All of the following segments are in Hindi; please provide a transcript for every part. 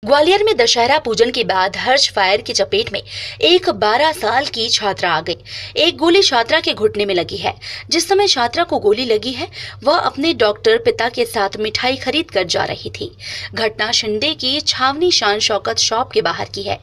ग्वालियर में दशहरा पूजन के बाद हर्ष फायर की चपेट में एक 12 साल की छात्रा आ गई। एक गोली छात्रा के घुटने में लगी है। जिस समय छात्रा को गोली लगी है वह अपने डॉक्टर पिता के साथ मिठाई खरीद कर जा रही थी। घटना शिंदे की छावनी शान शौकत शॉप के बाहर की है।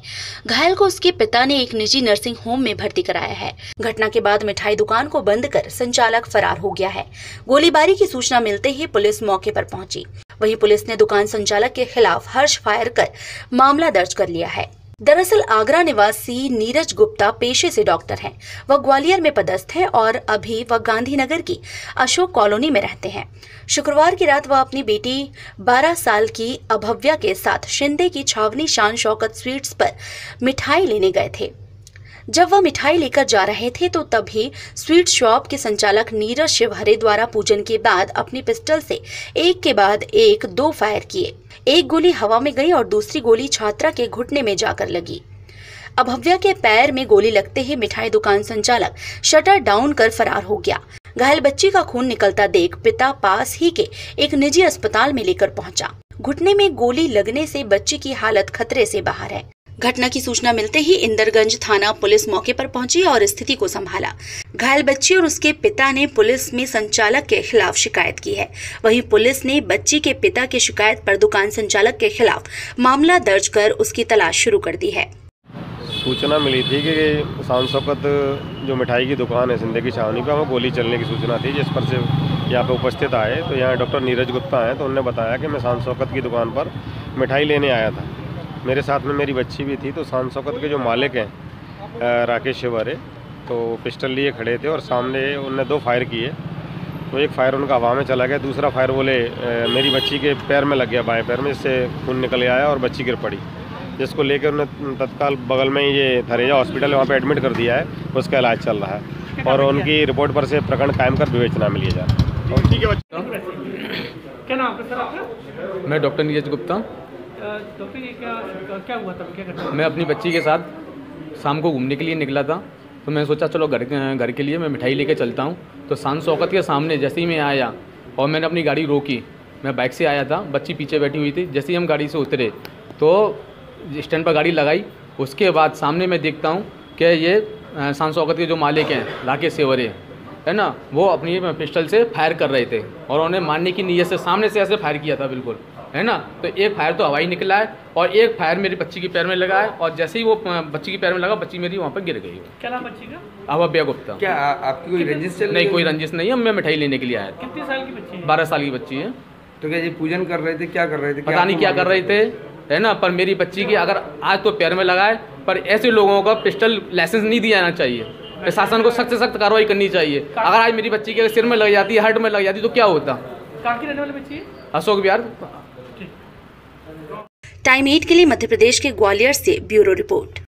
घायल को उसके पिता ने एक निजी नर्सिंग होम में भर्ती कराया है। घटना के बाद मिठाई दुकान को बंद कर संचालक फरार हो गया है। गोलीबारी की सूचना मिलते ही पुलिस मौके पर पहुंची। वहीं पुलिस ने दुकान संचालक के खिलाफ हर्ष फायर कर मामला दर्ज कर लिया है। दरअसल आगरा निवासी नीरज गुप्ता पेशे से डॉक्टर हैं। वह ग्वालियर में पदस्थ है और अभी वह गांधीनगर की अशोक कॉलोनी में रहते हैं। शुक्रवार की रात वह अपनी बेटी 12 साल की अभव्या के साथ शिंदे की छावनी शान शौकत स्वीट्स पर मिठाई लेने गए थे। जब वह मिठाई लेकर जा रहे थे तो तभी स्वीट शॉप के संचालक नीरज शिवहरे द्वारा पूजन के बाद अपनी पिस्टल से एक के बाद एक 2 फायर किए। एक गोली हवा में गई और दूसरी गोली छात्रा के घुटने में जाकर लगी। अभव्या के पैर में गोली लगते ही मिठाई दुकान संचालक शटर डाउन कर फरार हो गया। घायल बच्ची का खून निकलता देख पिता पास ही के एक निजी अस्पताल में लेकर पहुंचा। घुटने में गोली लगने से बच्ची की हालत खतरे से बाहर है। घटना की सूचना मिलते ही इंदरगंज थाना पुलिस मौके पर पहुंची और स्थिति को संभाला। घायल बच्ची और उसके पिता ने पुलिस में संचालक के खिलाफ शिकायत की है। वहीं पुलिस ने बच्ची के पिता की शिकायत पर दुकान संचालक के खिलाफ मामला दर्ज कर उसकी तलाश शुरू कर दी है। सूचना मिली थी कि शान शौकत जो मिठाई की दुकान है शिंदे की छावनी पर, वहाँ गोली चलने की सूचना थी, जिस पर से यहाँ पे उपस्थित आए तो यहाँ डॉक्टर नीरज गुप्ता हैं। तो उन्होंने बताया कि मैं शान शौकत की दुकान पर मिठाई लेने आया था। मेरे साथ में मेरी बच्ची भी थी। तो शान शौकत के जो मालिक हैं राकेश शिवहरे, तो पिस्टल लिए खड़े थे और सामने उनने 2 फायर किए। तो एक फायर उनका हवा में चला गया, दूसरा फायर बोले मेरी बच्ची के पैर में लग गया, बाएं पैर में, जिससे खून निकल आया और बच्ची गिर पड़ी, जिसको लेकर उन्हें तत्काल बगल में ये थरेजा हॉस्पिटल है वहाँ पे एडमिट कर दिया है। उसका इलाज चल रहा है और उनकी रिपोर्ट पर से प्रकरण कायम कर विवेचना में लिया जा रहा है। ठीक है। क्या नाम है सर आपका? मैं डॉक्टर नीरज गुप्ता। डॉक्टर ये क्या हुआ था, क्या करना? मैं अपनी बच्ची के साथ शाम को घूमने के लिए निकला था। तो मैंने सोचा चलो घर के लिए मैं मिठाई लेके चलता हूँ। तो शान शौकत के सामने जैसे ही मैं आया और मैंने अपनी गाड़ी रोकी, मैं बाइक से आया था, बच्ची पीछे बैठी हुई थी। जैसे ही हम गाड़ी से उतरे तो स्टैंड पर गाड़ी लगाई। उसके बाद सामने मैं देखता हूँ कि ये शान शौकत के जो मालिक हैं राकेश शिवहरे है ना, वो अपनी पिस्टल से फायर कर रहे थे और उन्हें मारने की नीयत से सामने से ऐसे फायर किया था, बिल्कुल है ना। तो एक फायर तो हवाई निकला है और एक फायर मेरी बच्ची के पैर में लगा है और जैसे ही वो बच्ची के पैर में लगा, बच्ची मेरी वहाँ पर गिर गई। क्या नाम बच्ची का? अभव्या गुप्ता। क्या आपकी कोई रंजिश चल रही है? नहीं, कोई रंजिश नहीं है। मैं मिठाई लेने के लिए आया था। कितने साल की बच्ची है? 12 साल की बच्ची है। तो क्या ये पूजन कर रहे थे, क्या कर रहे थे? पता नहीं क्या कर रहे थे, है ना। पर मेरी बच्ची की अगर आज तो पैर में लगा है, पर ऐसे लोगों का पिस्टल लाइसेंस नहीं दिया जाना चाहिए। प्रशासन को सख्त से सख्त कार्रवाई करनी चाहिए। अगर आज मेरी बच्ची के सिर में लग जाती, हार्ट में लग जाती तो क्या होता? कहाँ की रहने वाली बच्ची है? अशोक विहार। टाइम 8 के लिए मध्य प्रदेश के ग्वालियर से ब्यूरो रिपोर्ट।